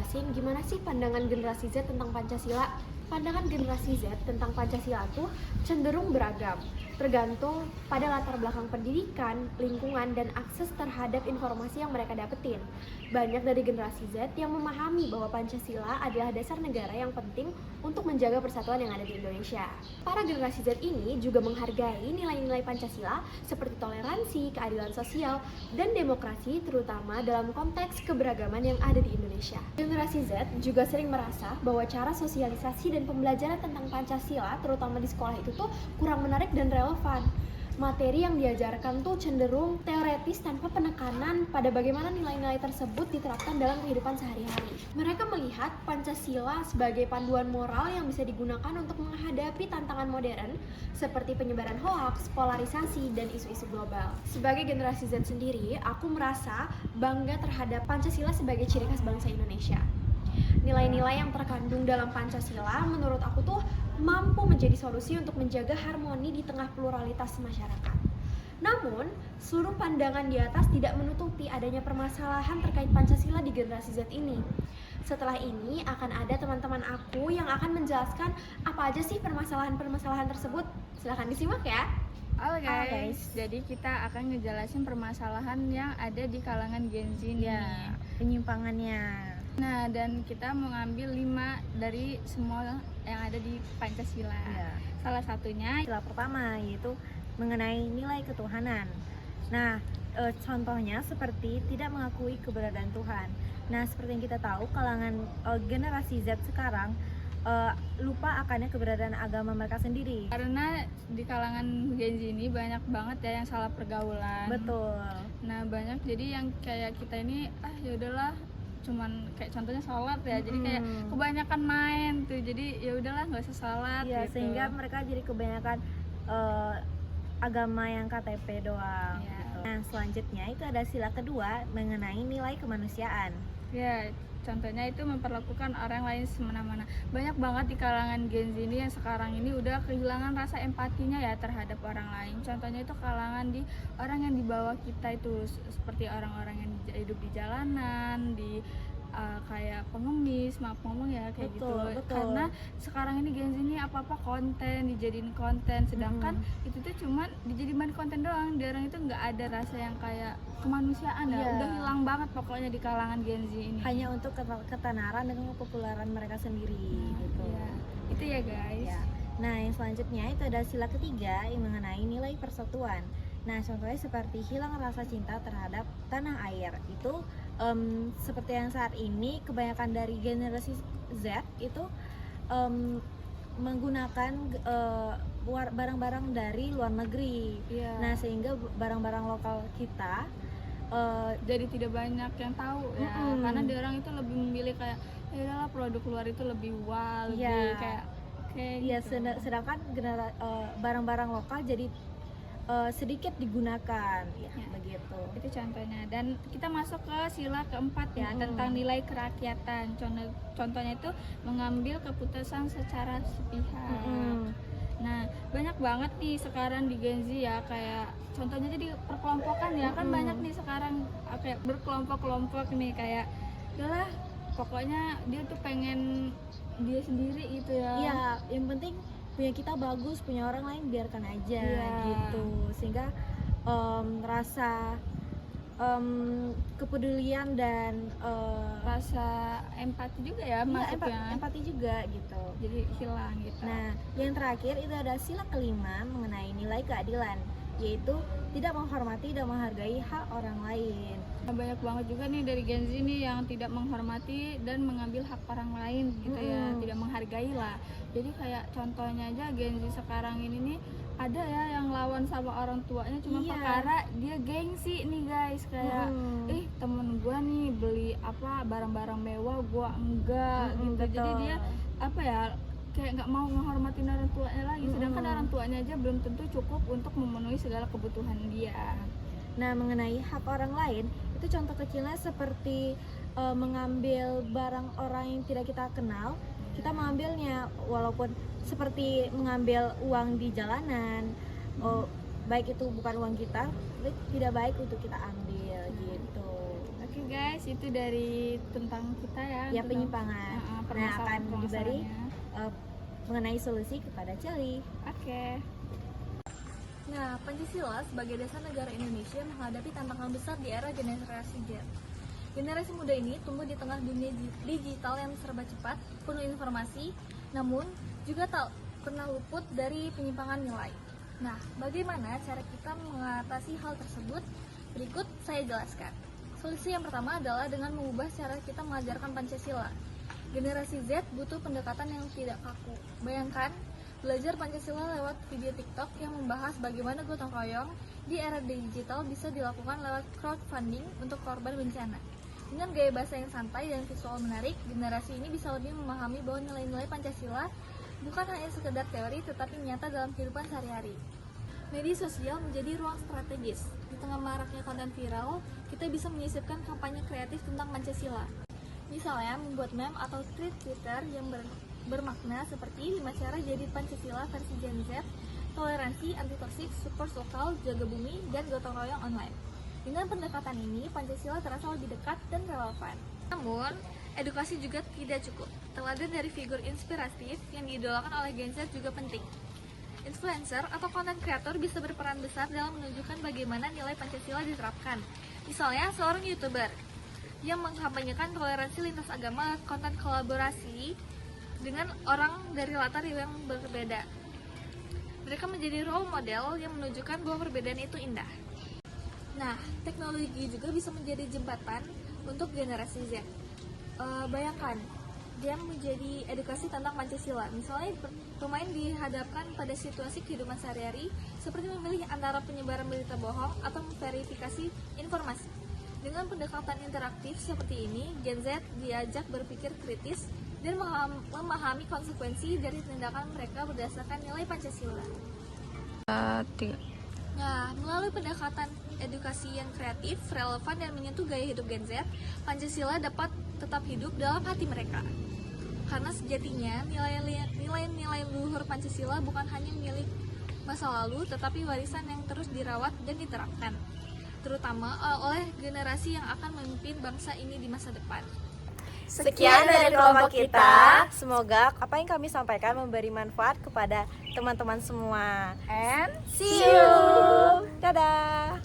jelasin gimana sih pandangan generasi Z tentang Pancasila. Pandangan generasi Z tentang Pancasila tuh cenderung beragam, tergantung pada latar belakang pendidikan, lingkungan, dan akses terhadap informasi yang mereka dapetin. Banyak dari generasi Z yang memahami bahwa Pancasila adalah dasar negara yang penting untuk menjaga persatuan yang ada di Indonesia. Para generasi Z ini juga menghargai nilai-nilai Pancasila seperti toleransi, keadilan sosial, dan demokrasi, terutama dalam konteks keberagaman yang ada di Indonesia. Generasi Z juga sering merasa bahwa cara sosialisasi dan pembelajaran tentang Pancasila, terutama di sekolah itu tuh kurang menarik dan relevan. Materi yang diajarkan tuh cenderung teoretis tanpa penekanan pada bagaimana nilai-nilai tersebut diterapkan dalam kehidupan sehari-hari. Mereka melihat Pancasila sebagai panduan moral yang bisa digunakan untuk menghadapi tantangan modern seperti penyebaran hoaks, polarisasi, dan isu-isu global. Sebagai generasi Z sendiri, aku merasa bangga terhadap Pancasila sebagai ciri khas bangsa Indonesia. Nilai-nilai yang terkandung dalam Pancasila menurut aku tuh mampu menjadi solusi untuk menjaga harmoni di tengah pluralitas masyarakat. Namun, seluruh pandangan di atas tidak menutupi adanya permasalahan terkait Pancasila di generasi Z ini. Setelah ini akan ada teman-teman aku yang akan menjelaskan apa aja sih permasalahan-permasalahan tersebut. Silahkan disimak ya. Halo guys, jadi kita akan ngejelasin permasalahan yang ada di kalangan Gen Z nih. Ya, penyimpangannya. Nah, dan kita mau ngambil 5 dari semua yang ada di Pancasila. Ya. Salah satunya Istilah pertama yaitu mengenai nilai ketuhanan. Nah, contohnya seperti tidak mengakui keberadaan Tuhan. Nah, seperti yang kita tahu, kalangan generasi Z sekarang lupa akannya keberadaan agama mereka sendiri. karena di kalangan Gen Z ini banyak banget ya yang salah pergaulan. Betul. Nah, banyak jadi yang kayak kita ini ya udahlah, cuman kayak contohnya sholat ya, jadi kayak kebanyakan main tuh, jadi ya udahlah nggak usah sholat Ya, gitu. sehingga mereka jadi kebanyakan agama yang KTP doang. Ya. Gitu. Nah, selanjutnya itu ada sila kedua mengenai nilai kemanusiaan. Ya, contohnya itu memperlakukan orang lain semena-mena. Banyak banget di kalangan Gen Z ini yang sekarang ini udah kehilangan rasa empatinya ya terhadap orang lain. Contohnya itu kalangan di orang yang di bawah kita itu, seperti orang-orang yang hidup di jalanan, di kayak pengemis, maaf ngomong ya, kayak Betul, gitu. betul. Karena sekarang ini Gen Z ini apa-apa konten, dijadiin konten, sedangkan itu tuh cuman dijadiin konten doang. Di orang itu nggak ada rasa yang kayak kemanusiaan ya. Iya. Udah hilang banget pokoknya di kalangan Gen Z ini. Hanya untuk ketenaran dan kepopuleran mereka sendiri gitu. Ya, itu ya guys. Ya. Nah, yang selanjutnya itu ada sila ketiga yang mengenai nilai persatuan. Nah, contohnya seperti hilang rasa cinta terhadap tanah air. Itu seperti yang saat ini kebanyakan dari generasi Z itu menggunakan barang-barang dari luar negeri. Iya. Nah, sehingga barang-barang lokal kita Jadi tidak banyak yang tahu ya, karena di orang itu lebih memilih kayak ya udahlah produk luar itu lebih wow, lebih Iya. kayak ya gitu. sedangkan barang-barang lokal jadi sedikit digunakan ya, Ya. begitu. Itu contohnya. Dan kita masuk ke sila keempat ya, tentang nilai kerakyatan. Contohnya itu mengambil keputusan secara sepihak. Nah, banyak banget nih sekarang di Gen Z ya, kayak contohnya jadi perkelompokan ya, kan banyak nih sekarang kayak berkelompok-kelompok nih, kayak udahlah pokoknya dia tuh pengen dia sendiri gitu ya. Iya, yang penting punya kita bagus, punya orang lain biarkan aja gitu. Sehingga rasa kepedulian dan Rasa empati juga ya masuknya. empati juga gitu. Jadi hilang gitu. Nah, yang terakhir itu ada sila kelima mengenai nilai keadilan, yaitu tidak menghormati dan menghargai hak orang lain. Banyak banget juga nih dari Gen Z nih yang tidak menghormati dan mengambil hak orang lain gitu ya, tidak menghargai lah. Jadi kayak contohnya aja Gen Z sekarang ini nih, ada ya yang lawan sama orang tuanya cuma Iya. perkara dia gengsi nih guys, kayak temen gua nih beli apa barang-barang mewah gua enggak gitu. Jadi betul. dia apa ya, kayak nggak mau menghormatin orang tuanya lagi, sedangkan orang tuanya aja belum tentu cukup untuk memenuhi segala kebutuhan dia. Nah, mengenai hak orang lain, itu contoh kecilnya seperti mengambil barang orang yang tidak kita kenal, kita mengambilnya, walaupun seperti mengambil uang di jalanan, baik itu bukan uang kita, tapi tidak baik untuk kita ambil gitu. Oke guys, itu dari tentang kita ya. Ya, tentang, penyimpangan. Nah, akan diberi permasalahannya. mengenai solusi kepada Celi. Oke. Nah, Pancasila sebagai dasar negara Indonesia menghadapi tantangan besar di era generasi Z. Generasi muda ini tumbuh di tengah dunia digital yang serba cepat, penuh informasi, namun juga tak pernah luput dari penyimpangan nilai. Nah, bagaimana cara kita mengatasi hal tersebut? Berikut saya jelaskan. Solusi yang pertama adalah dengan mengubah cara kita mengajarkan Pancasila. Generasi Z butuh pendekatan yang tidak kaku. Bayangkan, belajar Pancasila lewat video TikTok yang membahas bagaimana gotong royong di era digital bisa dilakukan lewat crowdfunding untuk korban bencana. Dengan gaya bahasa yang santai dan visual menarik, generasi ini bisa lebih memahami bahwa nilai-nilai Pancasila bukan hanya sekedar teori tetapi nyata dalam kehidupan sehari-hari. Media sosial menjadi ruang strategis. Di tengah maraknya konten viral, kita bisa menyisipkan kampanye kreatif tentang Pancasila. Misalnya, membuat meme atau tweet Twitter yang bermakna seperti 5 cara jadi Pancasila versi Gen Z, toleransi, anti-toksik, support lokal, jaga bumi, dan gotong royong online. Dengan pendekatan ini, Pancasila terasa lebih dekat dan relevan. Namun, edukasi juga tidak cukup. Teladan dari figur inspiratif yang diidolakan oleh Gen Z juga penting. Influencer atau konten kreator bisa berperan besar dalam menunjukkan bagaimana nilai Pancasila diterapkan. Misalnya, seorang YouTuber yang mengkampanyekan toleransi lintas agama, konten kolaborasi dengan orang dari latar yang berbeda. Mereka menjadi role model yang menunjukkan bahwa perbedaan itu indah. Nah, teknologi juga bisa menjadi jembatan untuk generasi Z. Bayangkan, dia menjadi edukasi tentang Pancasila. Misalnya, pemain dihadapkan pada situasi kehidupan sehari-hari, seperti memilih antara penyebaran berita bohong atau memverifikasi informasi. Dengan pendekatan interaktif seperti ini, Gen Z diajak berpikir kritis dan memahami konsekuensi dari tindakan mereka berdasarkan nilai Pancasila. Nah, melalui pendekatan edukasi yang kreatif, relevan, dan menyentuh gaya hidup Gen Z, Pancasila dapat tetap hidup dalam hati mereka. Karena sejatinya, nilai-nilai luhur Pancasila bukan hanya milik masa lalu, tetapi warisan yang terus dirawat dan diterapkan, terutama oleh generasi yang akan memimpin bangsa ini di masa depan. Sekian dari kelompok kita. Semoga apa yang kami sampaikan memberi manfaat kepada teman-teman semua. And see you. Dadah.